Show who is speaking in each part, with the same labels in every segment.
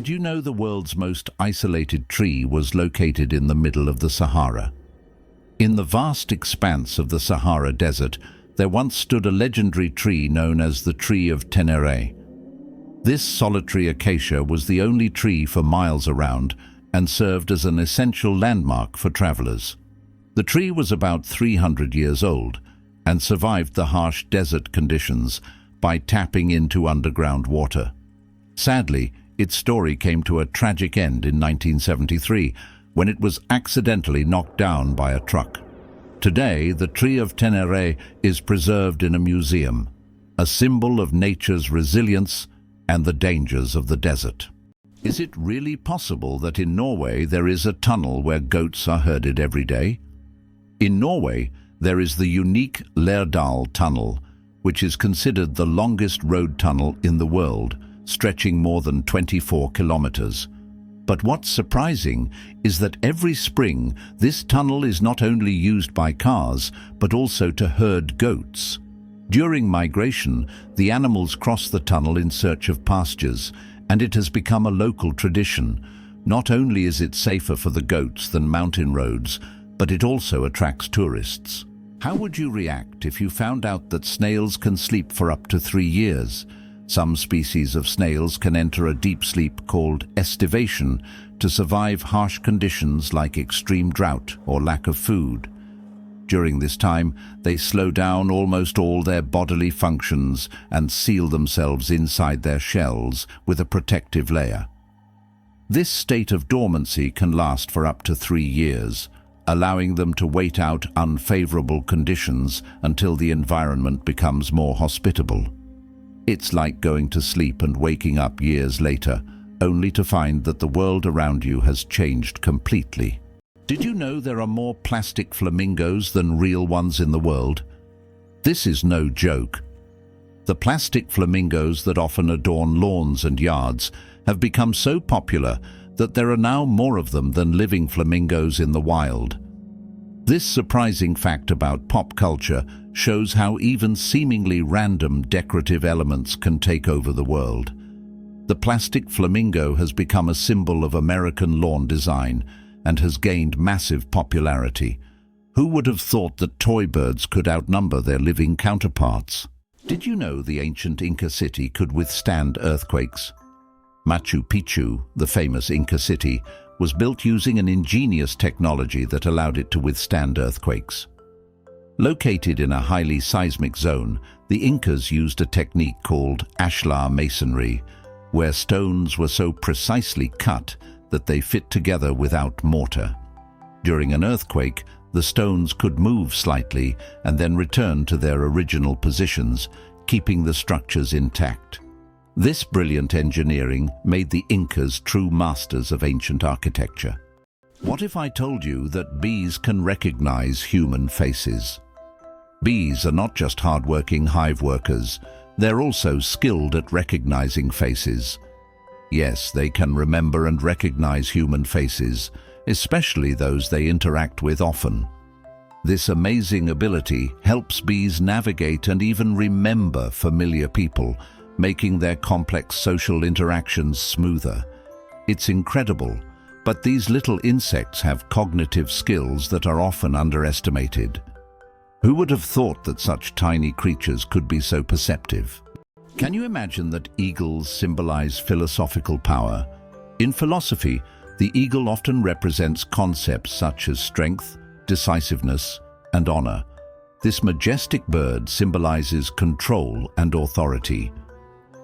Speaker 1: Did you know the world's most isolated tree was located in the middle of the Sahara? In the vast expanse of the Sahara Desert, there once stood a legendary tree known as the Tree of Tenere. This solitary acacia was the only tree for miles around and served as an essential landmark for travelers. The tree was about 300 years old and survived the harsh desert conditions by tapping into underground water. Sadly, its story came to a tragic end in 1973 when it was accidentally knocked down by a truck. Today, the Tree of Tenere is preserved in a museum, a symbol of nature's resilience and the dangers of the desert. Is it really possible that in Norway there is a tunnel where goats are herded every day? In Norway, there is the unique Lærdal Tunnel, which is considered the longest road tunnel in the world, stretching more than 24 kilometers. But what's surprising is that every spring, this tunnel is not only used by cars, but also to herd goats. During migration, the animals cross the tunnel in search of pastures, and it has become a local tradition. Not only is it safer for the goats than mountain roads, but it also attracts tourists. How would you react if you found out that snails can sleep for up to 3 years? Some species of snails can enter a deep sleep called estivation to survive harsh conditions like extreme drought or lack of food. During this time, they slow down almost all their bodily functions and seal themselves inside their shells with a protective layer. This state of dormancy can last for up to 3 years, allowing them to wait out unfavorable conditions until the environment becomes more hospitable. It's like going to sleep and waking up years later, only to find that the world around you has changed completely. Did you know there are more plastic flamingos than real ones in the world? This is no joke. The plastic flamingos that often adorn lawns and yards have become so popular that there are now more of them than living flamingos in the wild. This surprising fact about pop culture shows how even seemingly random decorative elements can take over the world. The plastic flamingo has become a symbol of American lawn design and has gained massive popularity. Who would have thought that toy birds could outnumber their living counterparts? Did you know the ancient Inca city could withstand earthquakes? Machu Picchu, the famous Inca city, was built using an ingenious technology that allowed it to withstand earthquakes. Located in a highly seismic zone, the Incas used a technique called ashlar masonry, where stones were so precisely cut that they fit together without mortar. During an earthquake, the stones could move slightly and then return to their original positions, keeping the structures intact. This brilliant engineering made the Incas true masters of ancient architecture. What if I told you that bees can recognize human faces? Bees are not just hard-working hive workers, they're also skilled at recognizing faces. Yes, they can remember and recognize human faces, especially those they interact with often. This amazing ability helps bees navigate and even remember familiar people, making their complex social interactions smoother. It's incredible, but these little insects have cognitive skills that are often underestimated. Who would have thought that such tiny creatures could be so perceptive? Can you imagine that eagles symbolize philosophical power? In philosophy, the eagle often represents concepts such as strength, decisiveness, and honor. This majestic bird symbolizes control and authority.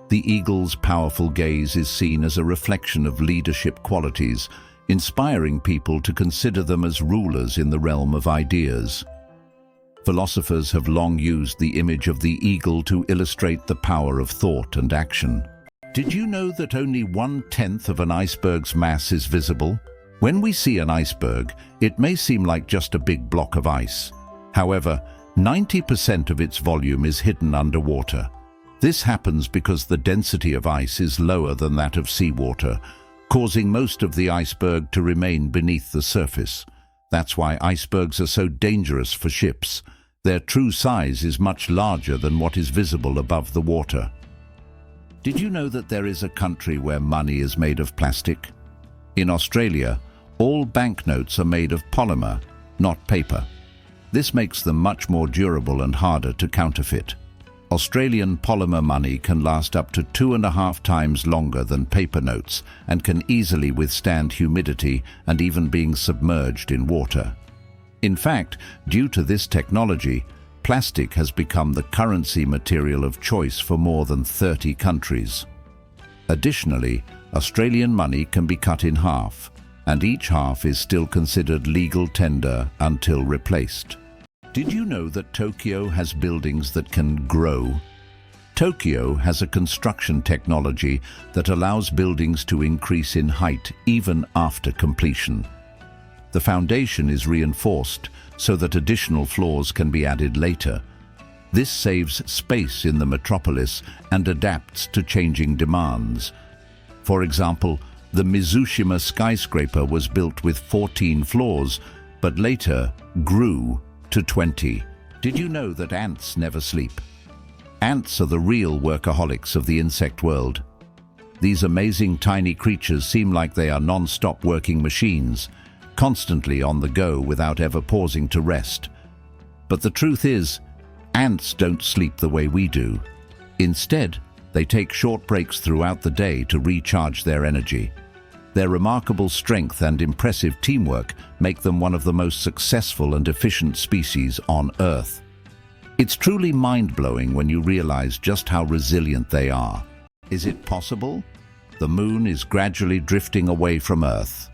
Speaker 1: The eagle's powerful gaze is seen as a reflection of leadership qualities, inspiring people to consider them as rulers in the realm of ideas. Philosophers have long used the image of the eagle to illustrate the power of thought and action. Did you know that only 1/10 of an iceberg's mass is visible? When we see an iceberg, it may seem like just a big block of ice. However, 90% of its volume is hidden underwater. This happens because the density of ice is lower than that of seawater, causing most of the iceberg to remain beneath the surface. That's why icebergs are so dangerous for ships. Their true size is much larger than what is visible above the water. Did you know that there is a country where money is made of plastic? In Australia, all banknotes are made of polymer, not paper. This makes them much more durable and harder to counterfeit. Australian polymer money can last up to 2.5 times longer than paper notes and can easily withstand humidity and even being submerged in water. In fact, due to this technology, plastic has become the currency material of choice for more than 30 countries. Additionally, Australian money can be cut in half, and each half is still considered legal tender until replaced. Did you know that Tokyo has buildings that can grow? Tokyo has a construction technology that allows buildings to increase in height even after completion. The foundation is reinforced so that additional floors can be added later. This saves space in the metropolis and adapts to changing demands. For example, the Mizushima skyscraper was built with 14 floors, but later grew to 20. Did you know that ants never sleep? Ants are the real workaholics of the insect world. These amazing tiny creatures seem like they are non-stop working machines, constantly on the go without ever pausing to rest. But the truth is, ants don't sleep the way we do. Instead, they take short breaks throughout the day to recharge their energy. Their remarkable strength and impressive teamwork make them one of the most successful and efficient species on Earth. It's truly mind-blowing when you realize just how resilient they are. Is it possible? The moon is gradually drifting away from Earth.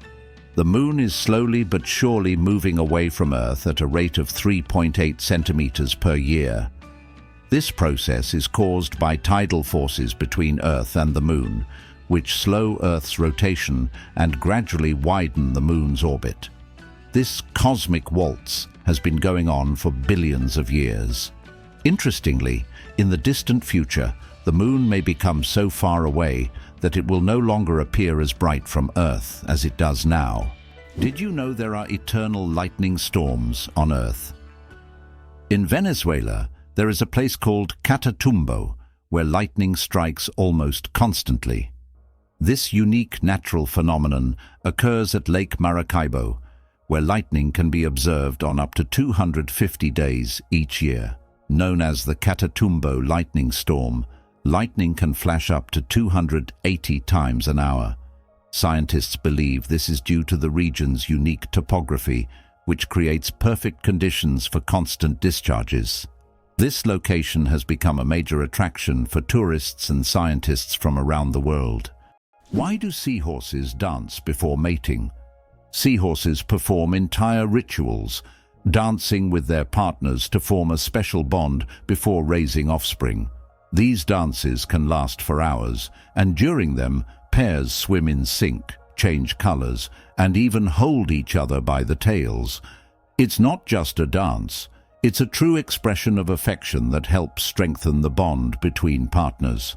Speaker 1: The moon is slowly but surely moving away from Earth at a rate of 3.8 centimeters per year. This process is caused by tidal forces between Earth and the moon, which slow Earth's rotation and gradually widen the moon's orbit. This cosmic waltz has been going on for billions of years. Interestingly, in the distant future, the moon may become so far away that it will no longer appear as bright from Earth as it does now. Did you know there are eternal lightning storms on Earth? In Venezuela, there is a place called Catatumbo, where lightning strikes almost constantly. This unique natural phenomenon occurs at Lake Maracaibo, where lightning can be observed on up to 250 days each year. Known as the Catatumbo lightning storm, lightning can flash up to 280 times an hour. Scientists believe this is due to the region's unique topography, which creates perfect conditions for constant discharges. This location has become a major attraction for tourists and scientists from around the world. Why do seahorses dance before mating? Seahorses perform entire rituals, dancing with their partners to form a special bond before raising offspring. These dances can last for hours, and during them, pairs swim in sync, change colors, and even hold each other by the tails. It's not just a dance, it's a true expression of affection that helps strengthen the bond between partners.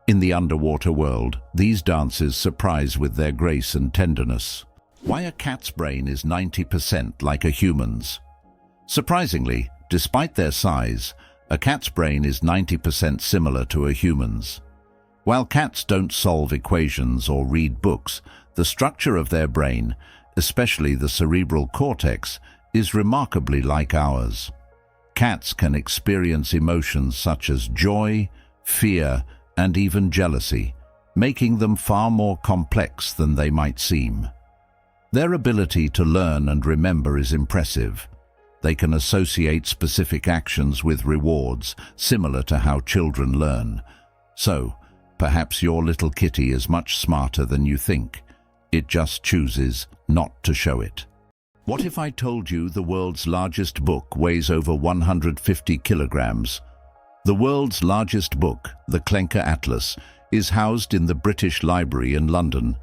Speaker 1: In the underwater world, these dances surprise with their grace and tenderness. Why a cat's brain is 90% like a human's? Surprisingly, despite their size, a cat's brain is 90% similar to a human's. While cats don't solve equations or read books, the structure of their brain, especially the cerebral cortex, is remarkably like ours. Cats can experience emotions such as joy, fear, and even jealousy, making them far more complex than they might seem. Their ability to learn and remember is impressive. They can associate specific actions with rewards, similar to how children learn. So, perhaps your little kitty is much smarter than you think. It just chooses not to show it. What if I told you the world's largest book weighs over 150 kilograms? The world's largest book, the Clenca Atlas, is housed in the British Library in London.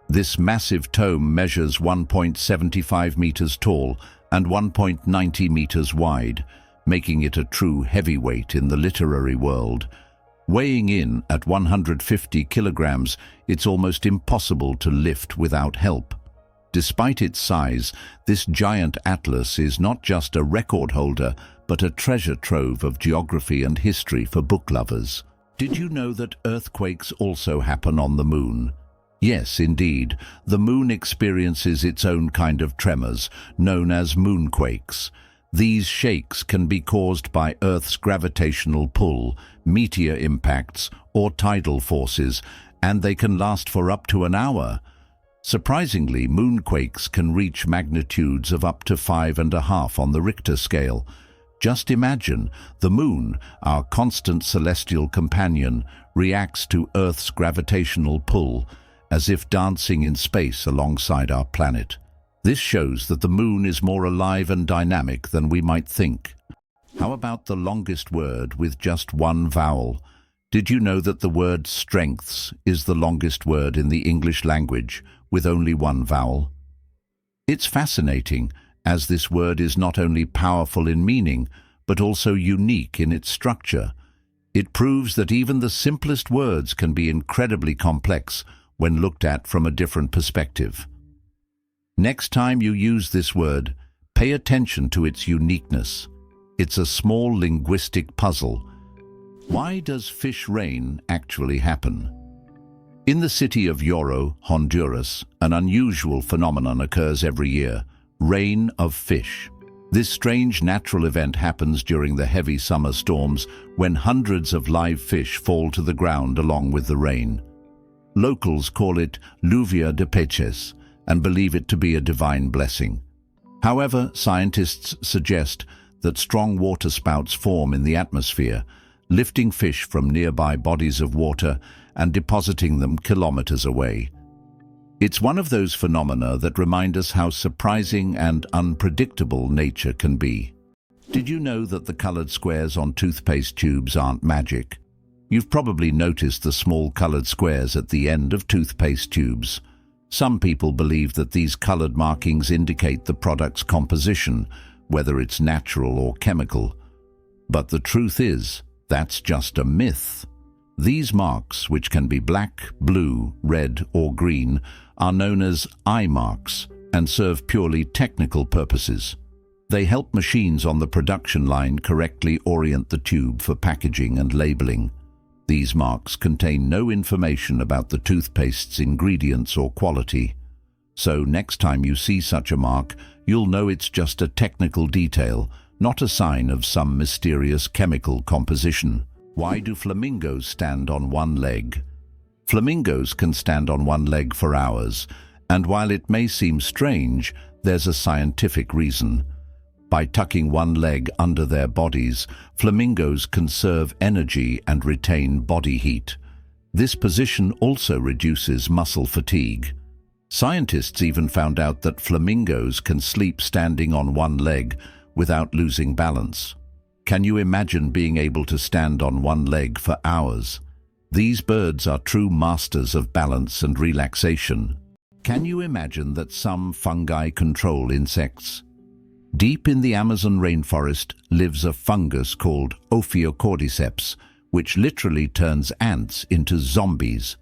Speaker 1: This massive tome measures 1.75 meters tall and 1.90 meters wide, making it a true heavyweight in the literary world. Weighing in at 150 kilograms, it's almost impossible to lift without help. Despite its size, this giant atlas is not just a record holder, but a treasure trove of geography and history for book lovers. Did you know that earthquakes also happen on the moon? Yes, indeed. The moon experiences its own kind of tremors, known as moonquakes. These shakes can be caused by Earth's gravitational pull, meteor impacts, or tidal forces, and they can last for up to an hour. Surprisingly, moonquakes can reach magnitudes of up to 5.5 on the Richter scale. Just imagine, the moon, our constant celestial companion, reacts to Earth's gravitational pull, as if dancing in space alongside our planet. This shows that the moon is more alive and dynamic than we might think. How about the longest word with just one vowel? Did you know that the word strengths is the longest word in the English language with only one vowel? It's fascinating, as this word is not only powerful in meaning, but also unique in its structure. It proves that even the simplest words can be incredibly complex when looked at from a different perspective. Next time you use this word, pay attention to its uniqueness. It's a small linguistic puzzle. Why does fish rain actually happen? In the city of Lloro, Honduras, an unusual phenomenon occurs every year: rain of fish. This strange natural event happens during the heavy summer storms when hundreds of live fish fall to the ground along with the rain. Locals call it lluvia de peces and believe it to be a divine blessing. However, scientists suggest that strong water spouts form in the atmosphere, lifting fish from nearby bodies of water and depositing them kilometers away. It's one of those phenomena that remind us how surprising and unpredictable nature can be. Did you know that the colored squares on toothpaste tubes aren't magic? You've probably noticed the small colored squares at the end of toothpaste tubes. Some people believe that these colored markings indicate the product's composition, whether it's natural or chemical. But the truth is, that's just a myth. These marks, which can be black, blue, red, or green, are known as eye marks and serve purely technical purposes. They help machines on the production line correctly orient the tube for packaging and labeling. These marks contain no information about the toothpaste's ingredients or quality. So next time you see such a mark, you'll know it's just a technical detail, not a sign of some mysterious chemical composition. Why do flamingos stand on one leg? Flamingos can stand on one leg for hours, and while it may seem strange, there's a scientific reason. By tucking one leg under their bodies, flamingos conserve energy and retain body heat. This position also reduces muscle fatigue. Scientists even found out that flamingos can sleep standing on one leg without losing balance. Can you imagine being able to stand on one leg for hours? These birds are true masters of balance and relaxation. Can you imagine that some fungi control insects? Deep in the Amazon rainforest lives a fungus called Ophiocordyceps, which literally turns ants into zombies.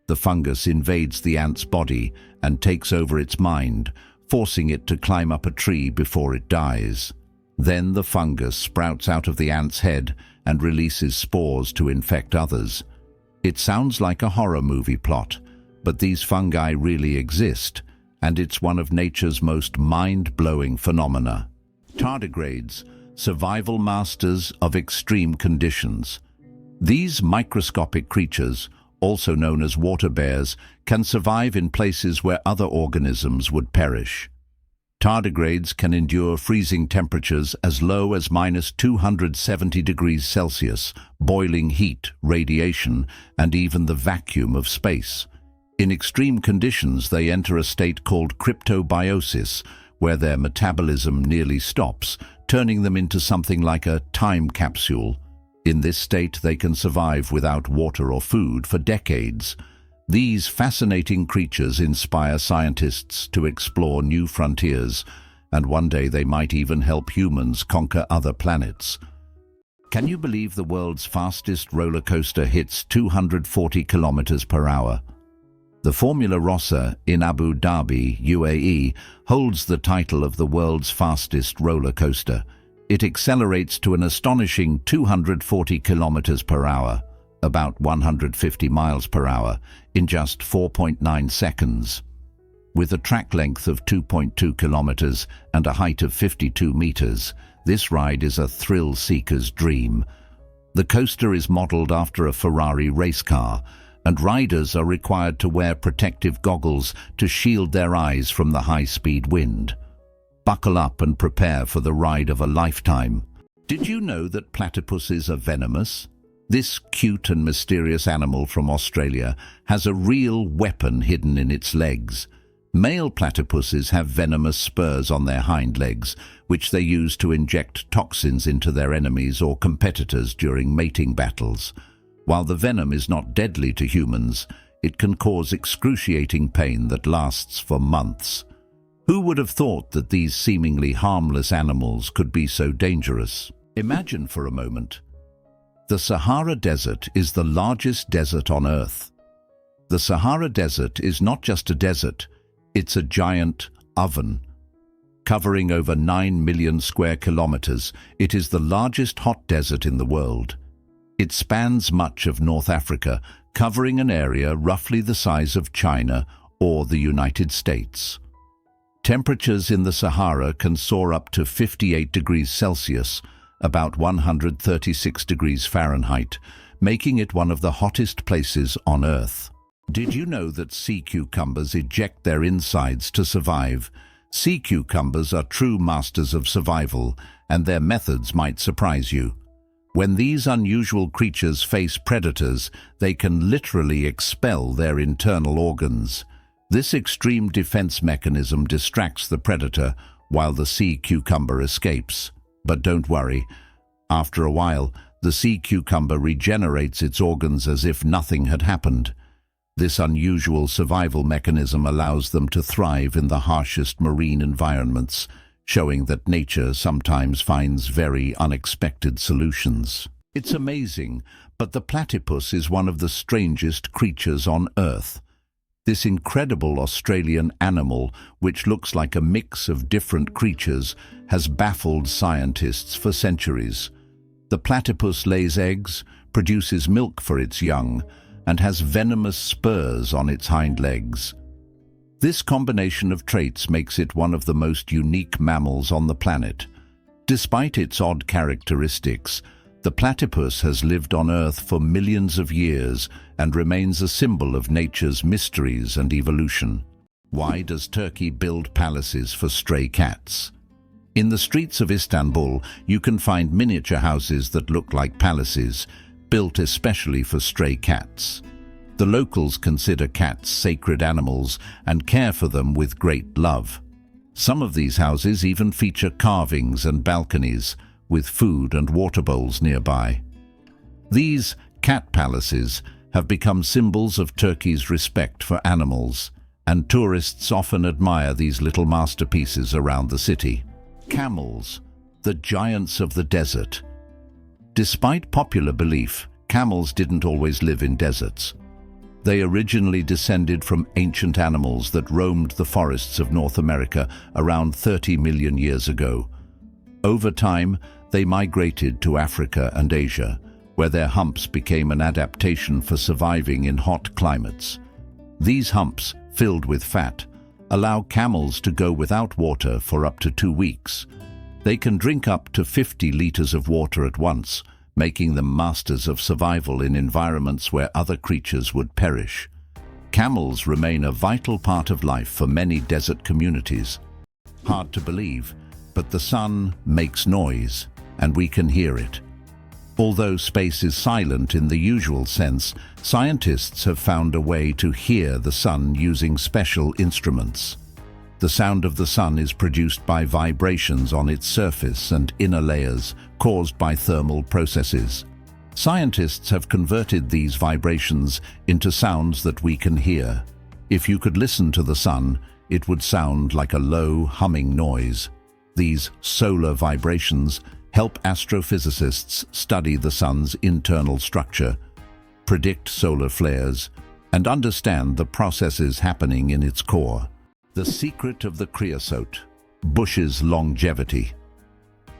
Speaker 1: The fungus invades the ant's body and takes over its mind, forcing it to climb up a tree before it dies. Then the fungus sprouts out of the ant's head and releases spores to infect others. It sounds like a horror movie plot, but these fungi really exist, and it's one of nature's most mind-blowing phenomena. Tardigrades, survival masters of extreme conditions. These microscopic creatures, also known as water bears, can survive in places where other organisms would perish. Tardigrades can endure freezing temperatures as low as -270 degrees Celsius, boiling heat, radiation, and even the vacuum of space. In extreme conditions, they enter a state called cryptobiosis, where their metabolism nearly stops, turning them into something like a time capsule. In this state, they can survive without water or food for decades. These fascinating creatures inspire scientists to explore new frontiers, and one day they might even help humans conquer other planets. Can you believe the world's fastest roller coaster hits 240 kilometers per hour? The Formula Rossa in Abu Dhabi, UAE, holds the title of the world's fastest roller coaster. It accelerates to an astonishing 240 kilometers per hour. about 150 miles per hour, in just 4.9 seconds. With a track length of 2.2 kilometers and a height of 52 meters, this ride is a thrill-seeker's dream. The coaster is modeled after a Ferrari race car, and riders are required to wear protective goggles to shield their eyes from the high-speed wind. Buckle up and prepare for the ride of a lifetime. Did you know that platypuses are venomous? This cute and mysterious animal from Australia has a real weapon hidden in its legs. Male platypuses have venomous spurs on their hind legs, which they use to inject toxins into their enemies or competitors during mating battles. While the venom is not deadly to humans, it can cause excruciating pain that lasts for months. Who would have thought that these seemingly harmless animals could be so dangerous? Imagine for a moment. The Sahara Desert is the largest desert on Earth. The Sahara Desert is not just a desert, it's a giant oven. Covering over 9 million square kilometers, it is the largest hot desert in the world. It spans much of North Africa, covering an area roughly the size of China or the United States. Temperatures in the Sahara can soar up to 58 degrees Celsius, about 136 degrees Fahrenheit, making it one of the hottest places on Earth. Did you know that sea cucumbers eject their insides to survive? Sea cucumbers are true masters of survival, and their methods might surprise you. When these unusual creatures face predators, they can literally expel their internal organs. This extreme defense mechanism distracts the predator while the sea cucumber escapes. But don't worry, after a while, the sea cucumber regenerates its organs as if nothing had happened. This unusual survival mechanism allows them to thrive in the harshest marine environments, showing that nature sometimes finds very unexpected solutions. It's amazing, but the platypus is one of the strangest creatures on Earth. This incredible Australian animal, which looks like a mix of different creatures, has baffled scientists for centuries. The platypus lays eggs, produces milk for its young, and has venomous spurs on its hind legs. This combination of traits makes it one of the most unique mammals on the planet. Despite its odd characteristics, the platypus has lived on Earth for millions of years and remains a symbol of nature's mysteries and evolution. Why does Turkey build palaces for stray cats? In the streets of Istanbul, you can find miniature houses that look like palaces, built especially for stray cats. The locals consider cats sacred animals and care for them with great love. Some of these houses even feature carvings and balconies, with food and water bowls nearby. These cat palaces have become symbols of Turkey's respect for animals, and tourists often admire these little masterpieces around the city. Camels, the giants of the desert. Despite popular belief, camels didn't always live in deserts. They originally descended from ancient animals that roamed the forests of North America around 30 million years ago. Over time, they migrated to Africa and Asia, where their humps became an adaptation for surviving in hot climates. These humps, filled with fat, allow camels to go without water for up to 2 weeks. They can drink up to 50 liters of water at once, making them masters of survival in environments where other creatures would perish. Camels remain a vital part of life for many desert communities. Hard to believe, but the sun makes noise, and we can hear it. Although space is silent in the usual sense, scientists have found a way to hear the sun using special instruments. The sound of the sun is produced by vibrations on its surface and inner layers caused by thermal processes. Scientists have converted these vibrations into sounds that we can hear. If you could listen to the sun, it would sound like a low, humming noise. These solar vibrations help astrophysicists study the sun's internal structure, predict solar flares, and understand the processes happening in its core. The secret of the creosote, bush's longevity.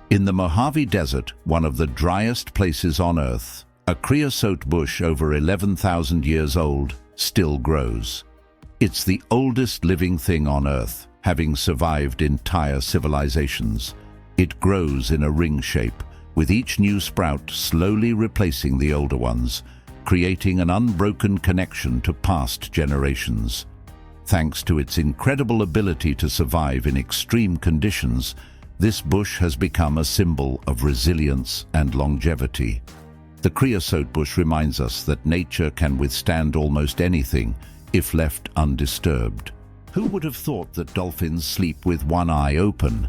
Speaker 1: In the Mojave Desert, one of the driest places on Earth, A creosote bush over 11,000 years old still grows. It's the oldest living thing on Earth, having survived entire civilizations. It grows in a ring shape, with each new sprout slowly replacing the older ones, creating an unbroken connection to past generations. Thanks to its incredible ability to survive in extreme conditions, this bush has become a symbol of resilience and longevity. The creosote bush reminds us that nature can withstand almost anything if left undisturbed. Who would have thought that dolphins sleep with one eye open?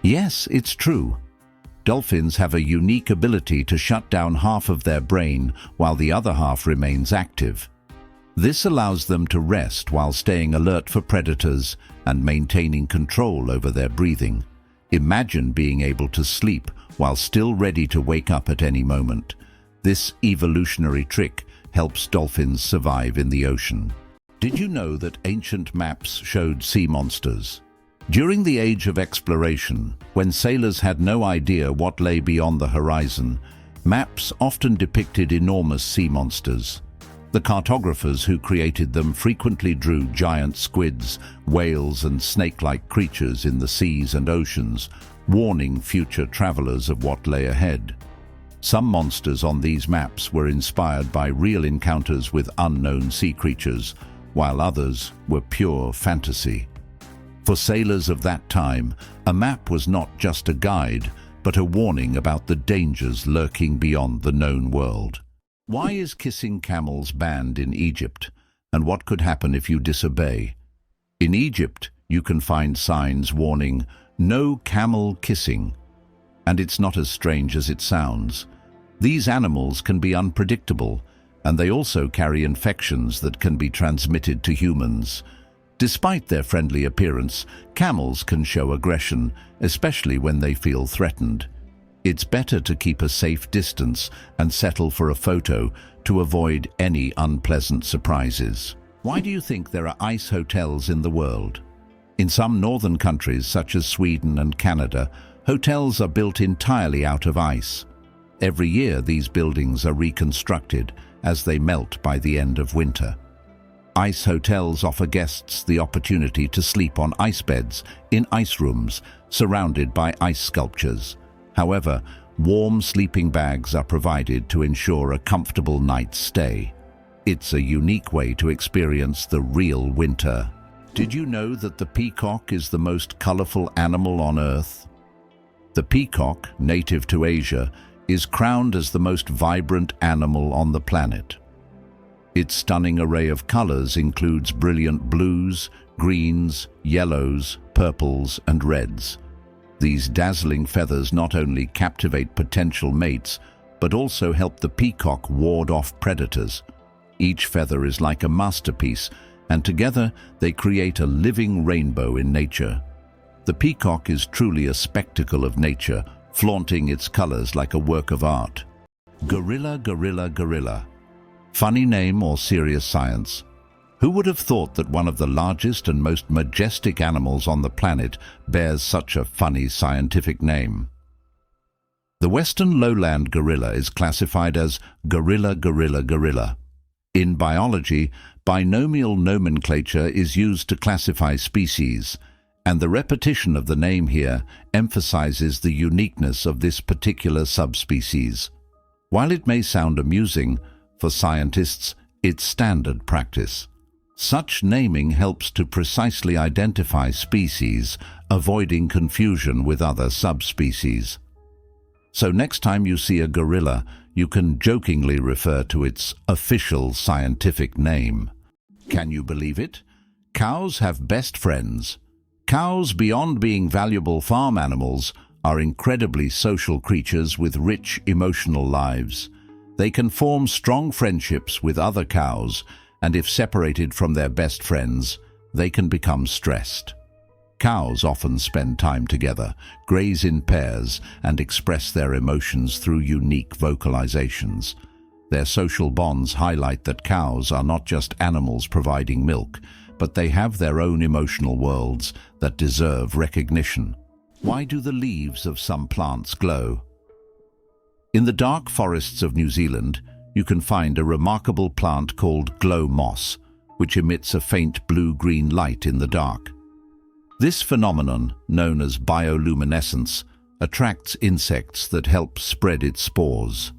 Speaker 1: Yes, it's true. Dolphins have a unique ability to shut down half of their brain while the other half remains active. This allows them to rest while staying alert for predators and maintaining control over their breathing. Imagine being able to sleep while still ready to wake up at any moment. This evolutionary trick helps dolphins survive in the ocean. Did you know that ancient maps showed sea monsters? During the age of exploration, when sailors had no idea what lay beyond the horizon, maps often depicted enormous sea monsters. The cartographers who created them frequently drew giant squids, whales, and snake-like creatures in the seas and oceans, warning future travelers of what lay ahead. Some monsters on these maps were inspired by real encounters with unknown sea creatures, while others were pure fantasy. For sailors of that time, a map was not just a guide, but a warning about the dangers lurking beyond the known world. Why is kissing camels banned in Egypt, and what could happen if you disobey? In Egypt, you can find signs warning, "No camel kissing." And it's not as strange as it sounds. These animals can be unpredictable, and they also carry infections that can be transmitted to humans. Despite their friendly appearance, camels can show aggression, especially when they feel threatened. It's better to keep a safe distance and settle for a photo to avoid any unpleasant surprises. Why do you think there are ice hotels in the world? In some northern countries, such as Sweden and Canada, hotels are built entirely out of ice. Every year, these buildings are reconstructed as they melt by the end of winter. Ice hotels offer guests the opportunity to sleep on ice beds in ice rooms surrounded by ice sculptures. However, warm sleeping bags are provided to ensure a comfortable night's stay. It's a unique way to experience the real winter. Did you know that the peacock is the most colorful animal on Earth? The peacock, native to Asia, is crowned as the most vibrant animal on the planet. Its stunning array of colors includes brilliant blues, greens, yellows, purples, and reds. These dazzling feathers not only captivate potential mates, but also help the peacock ward off predators. Each feather is like a masterpiece, and together they create a living rainbow in nature. The peacock is truly a spectacle of nature, flaunting its colors like a work of art. Gorilla, gorilla, gorilla. Funny name or serious science? Who would have thought that one of the largest and most majestic animals on the planet bears such a funny scientific name? The western lowland gorilla is classified as gorilla, gorilla, gorilla. In biology, binomial nomenclature is used to classify species, and the repetition of the name here emphasizes the uniqueness of this particular subspecies. While it may sound amusing, for scientists, it's standard practice. Such naming helps to precisely identify species, avoiding confusion with other subspecies. So next time you see a gorilla, you can jokingly refer to its official scientific name. Can you believe it? Cows have best friends. Cows, beyond being valuable farm animals, are incredibly social creatures with rich emotional lives. They can form strong friendships with other cows, and if separated from their best friends, they can become stressed. Cows often spend time together, graze in pairs, and express their emotions through unique vocalizations. Their social bonds highlight that cows are not just animals providing milk, but they have their own emotional worlds that deserve recognition. Why do the leaves of some plants glow? In the dark forests of New Zealand, you can find a remarkable plant called glow moss, which emits a faint blue-green light in the dark. This phenomenon, known as bioluminescence, attracts insects that help spread its spores.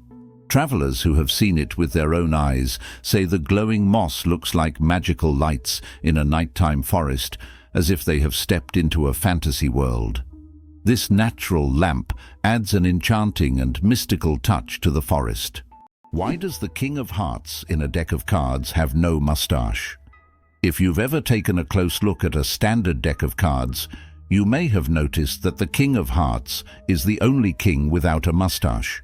Speaker 1: Travelers who have seen it with their own eyes say the glowing moss looks like magical lights in a nighttime forest, as if they have stepped into a fantasy world. This natural lamp adds an enchanting and mystical touch to the forest. Why does the King of Hearts in a deck of cards have no mustache? If you've ever taken a close look at a standard deck of cards, you may have noticed that the King of Hearts is the only king without a mustache.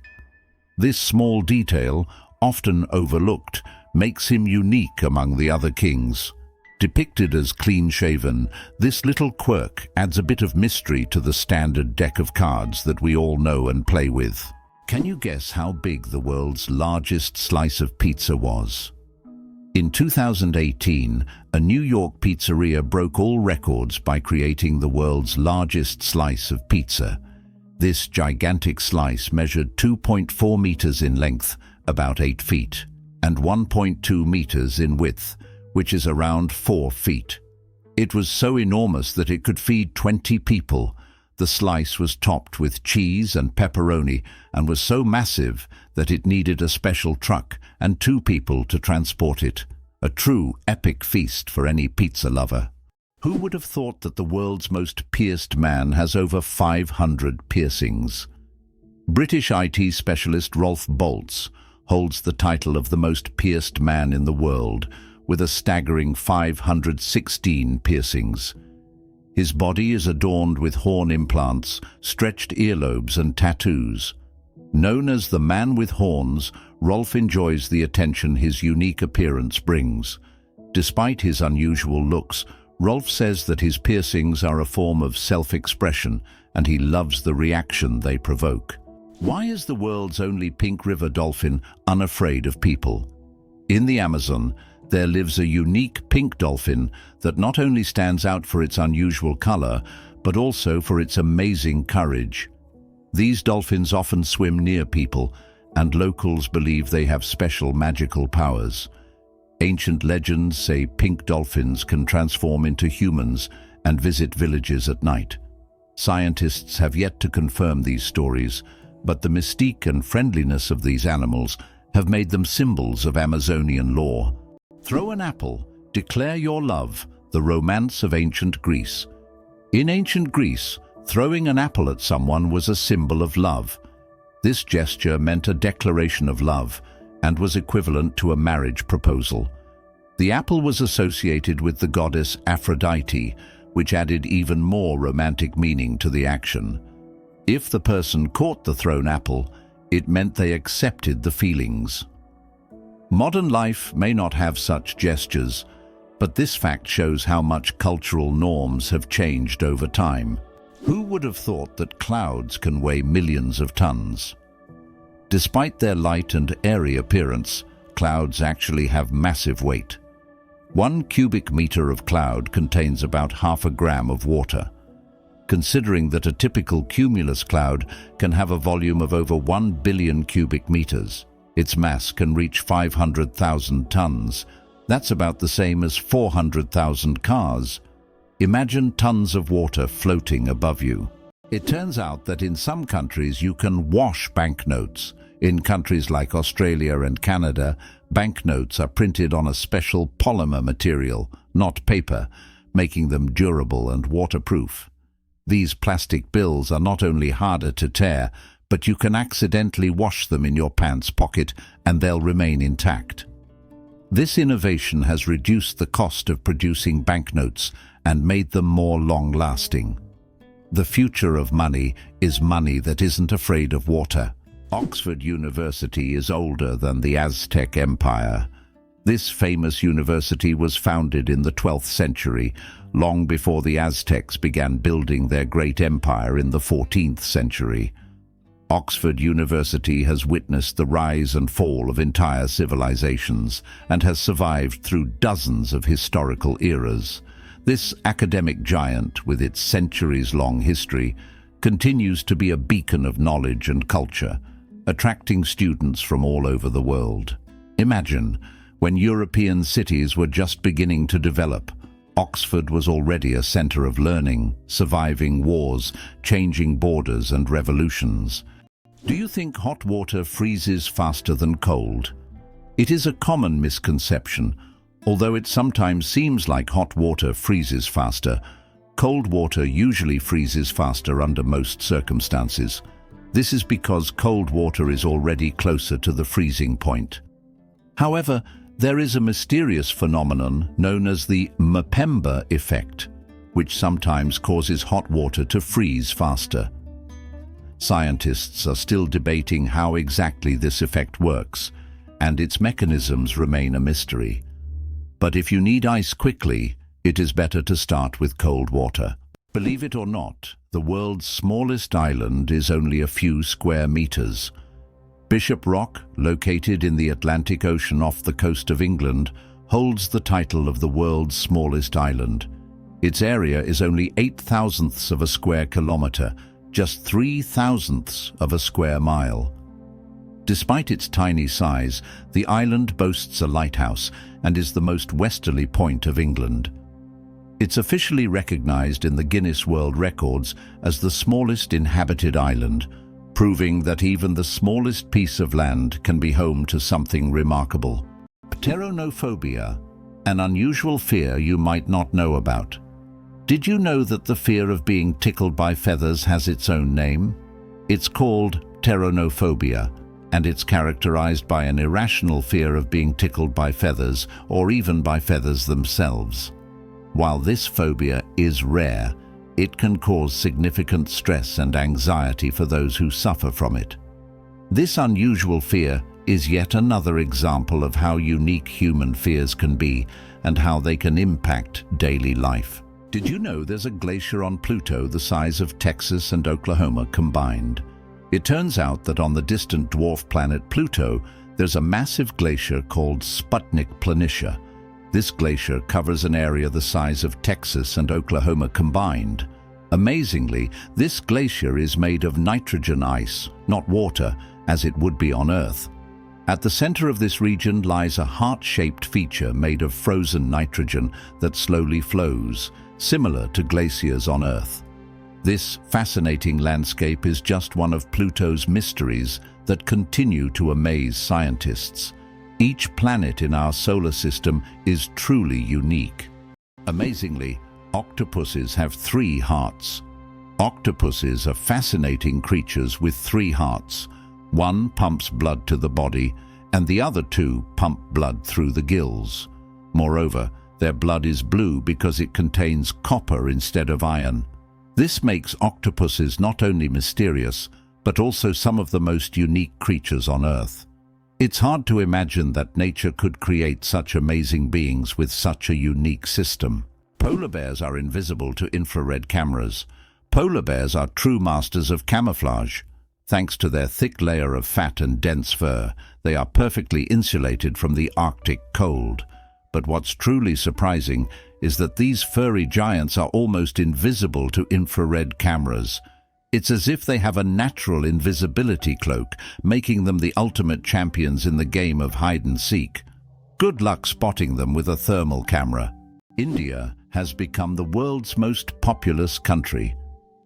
Speaker 1: This small detail, often overlooked, makes him unique among the other kings. Depicted as clean-shaven, this little quirk adds a bit of mystery to the standard deck of cards that we all know and play with. Can you guess how big the world's largest slice of pizza was? In 2018, a New York pizzeria broke all records by creating the world's largest slice of pizza. This gigantic slice measured 2.4 meters in length, about 8 feet, and 1.2 meters in width, which is around 4 feet. It was so enormous that it could feed 20 people. The slice was topped with cheese and pepperoni and was so massive that it needed a special truck and 2 people to transport it. A true epic feast for any pizza lover. Who would have thought that the world's most pierced man has over 500 piercings? British IT specialist Rolf Boltz holds the title of the most pierced man in the world, with a staggering 516 piercings. His body is adorned with horn implants, stretched earlobes and tattoos. Known as the man with horns, Rolf enjoys the attention his unique appearance brings. Despite his unusual looks, Rolf says that his piercings are a form of self-expression and he loves the reaction they provoke. Why is the world's only pink river dolphin unafraid of people? In the Amazon, there lives a unique pink dolphin that not only stands out for its unusual color, but also for its amazing courage. These dolphins often swim near people, and locals believe they have special magical powers. Ancient legends say pink dolphins can transform into humans and visit villages at night. Scientists have yet to confirm these stories, but the mystique and friendliness of these animals have made them symbols of Amazonian lore. Throw an apple, declare your love, the romance of ancient Greece. In ancient Greece, throwing an apple at someone was a symbol of love. This gesture meant a declaration of love and was equivalent to a marriage proposal. The apple was associated with the goddess Aphrodite, which added even more romantic meaning to the action. If the person caught the thrown apple, it meant they accepted the feelings. Modern life may not have such gestures, but this fact shows how much cultural norms have changed over time. Who would have thought that clouds can weigh millions of tons? Despite their light and airy appearance, clouds actually have massive weight. 1 cubic meter of cloud contains about half a gram of water. Considering that a typical cumulus cloud can have a volume of over 1 billion cubic meters, its mass can reach 500,000 tons. That's about the same as 400,000 cars. Imagine tons of water floating above you. It turns out that in some countries you can wash banknotes. In countries like Australia and Canada, banknotes are printed on a special polymer material, not paper, making them durable and waterproof. These plastic bills are not only harder to tear, but you can accidentally wash them in your pants pocket and they'll remain intact. This innovation has reduced the cost of producing banknotes and made them more long-lasting. The future of money is money that isn't afraid of water. Oxford University is older than the Aztec Empire. This famous university was founded in the 12th century, long before the Aztecs began building their great empire in the 14th century. Oxford University has witnessed the rise and fall of entire civilizations and has survived through dozens of historical eras. This academic giant, with its centuries-long history, continues to be a beacon of knowledge and culture, attracting students from all over the world. Imagine, when European cities were just beginning to develop, Oxford was already a center of learning, surviving wars, changing borders and revolutions. Do you think hot water freezes faster than cold? It is a common misconception. Although it sometimes seems like hot water freezes faster, cold water usually freezes faster under most circumstances. This is because cold water is already closer to the freezing point. However, there is a mysterious phenomenon known as the Mpemba effect, which sometimes causes hot water to freeze faster. Scientists are still debating how exactly this effect works, and its mechanisms remain a mystery. But if you need ice quickly, it is better to start with cold water. Believe it or not, the world's smallest island is only a few square meters. Bishop Rock, located in the Atlantic Ocean off the coast of England, holds the title of the world's smallest island. Its area is only 8/1,000ths of a square kilometer, just 3/1,000ths of a square mile. Despite its tiny size, the island boasts a lighthouse and is the most westerly point of England. It's officially recognized in the Guinness World Records as the smallest inhabited island, proving that even the smallest piece of land can be home to something remarkable. Pteronophobia, an unusual fear you might not know about. Did you know that the fear of being tickled by feathers has its own name? It's called Pteronophobia, and it's characterized by an irrational fear of being tickled by feathers or even by feathers themselves. While this phobia is rare, it can cause significant stress and anxiety for those who suffer from it. This unusual fear is yet another example of how unique human fears can be and how they can impact daily life. Did you know there's a glacier on Pluto the size of Texas and Oklahoma combined? It turns out that on the distant dwarf planet Pluto, there's a massive glacier called Sputnik Planitia. This glacier covers an area the size of Texas and Oklahoma combined. Amazingly, this glacier is made of nitrogen ice, not water, as it would be on Earth. At the center of this region lies a heart-shaped feature made of frozen nitrogen that slowly flows, similar to glaciers on Earth. This fascinating landscape is just one of Pluto's mysteries that continue to amaze scientists. Each planet in our solar system is truly unique. Amazingly, octopuses have 3 hearts. Octopuses are fascinating creatures with 3 hearts. One pumps blood to the body, and the other 2 pump blood through the gills. Moreover, their blood is blue because it contains copper instead of iron. This makes octopuses not only mysterious, but also some of the most unique creatures on Earth. It's hard to imagine that nature could create such amazing beings with such a unique system. Polar bears are invisible to infrared cameras. Polar bears are true masters of camouflage. Thanks to their thick layer of fat and dense fur, they are perfectly insulated from the Arctic cold. But what's truly surprising is that these furry giants are almost invisible to infrared cameras. It's as if they have a natural invisibility cloak, making them the ultimate champions in the game of hide-and-seek. Good luck spotting them with a thermal camera. India has become the world's most populous country.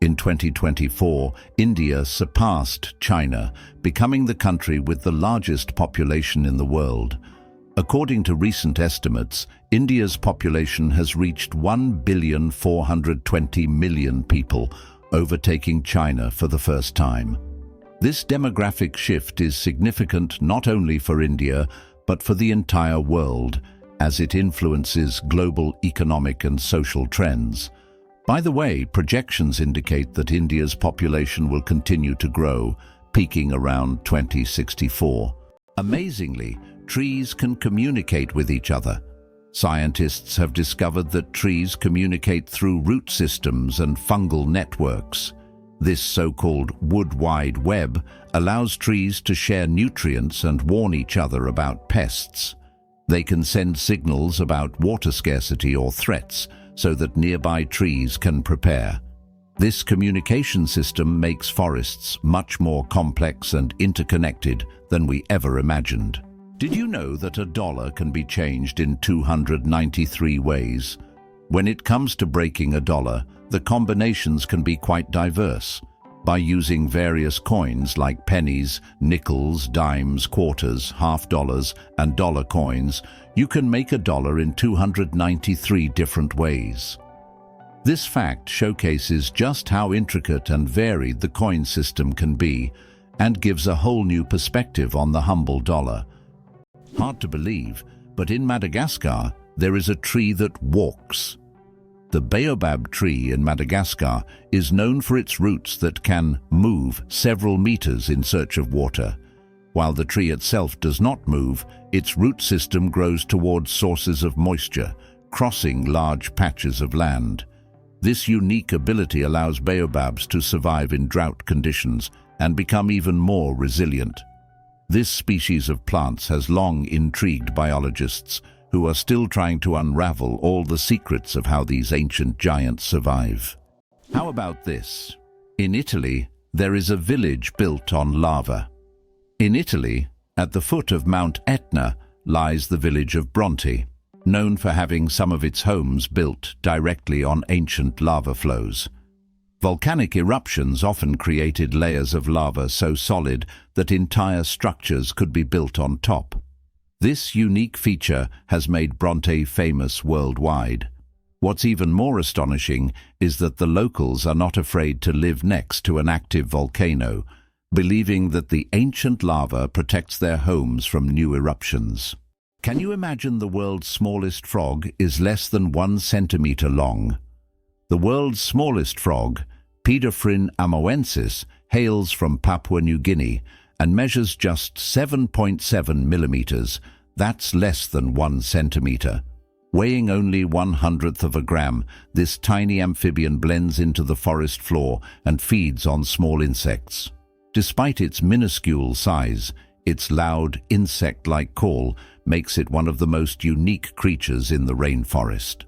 Speaker 1: In 2024, India surpassed China, becoming the country with the largest population in the world. According to recent estimates, India's population has reached 1,420,000,000 people, overtaking China for the first time. This demographic shift is significant not only for India, but for the entire world, as it influences global economic and social trends. By the way, projections indicate that India's population will continue to grow, peaking around 2064. Amazingly, trees can communicate with each other. Scientists have discovered that trees communicate through root systems and fungal networks. This so-called wood wide web allows trees to share nutrients and warn each other about pests. They can send signals about water scarcity or threats so that nearby trees can prepare. This communication system makes forests much more complex and interconnected than we ever imagined. Did you know that a dollar can be changed in 293 ways? When it comes to breaking a dollar, the combinations can be quite diverse. By using various coins like pennies, nickels, dimes, quarters, half dollars, and dollar coins, you can make a dollar in 293 different ways. This fact showcases just how intricate and varied the coin system can be, and gives a whole new perspective on the humble dollar. Hard to believe, but in Madagascar, there is a tree that walks. The baobab tree in Madagascar is known for its roots that can move several meters in search of water. While the tree itself does not move, its root system grows towards sources of moisture, crossing large patches of land. This unique ability allows baobabs to survive in drought conditions and become even more resilient. This species of plants has long intrigued biologists, who are still trying to unravel all the secrets of how these ancient giants survive. How about this? In Italy, there is a village built on lava. In Italy, at the foot of Mount Etna, lies the village of Bronte, known for having some of its homes built directly on ancient lava flows. Volcanic eruptions often created layers of lava so solid that entire structures could be built on top. This unique feature has made Bronte famous worldwide. What's even more astonishing is that the locals are not afraid to live next to an active volcano, believing that the ancient lava protects their homes from new eruptions. Can you imagine the world's smallest frog is less than 1 centimeter long? The world's smallest frog, Pedophryn amoensis, hails from Papua New Guinea and measures just 7.7 millimeters. That's less than 1 centimeter. Weighing only 1/100th of a gram, this tiny amphibian blends into the forest floor and feeds on small insects. Despite its minuscule size, its loud, insect-like call makes it one of the most unique creatures in the rainforest.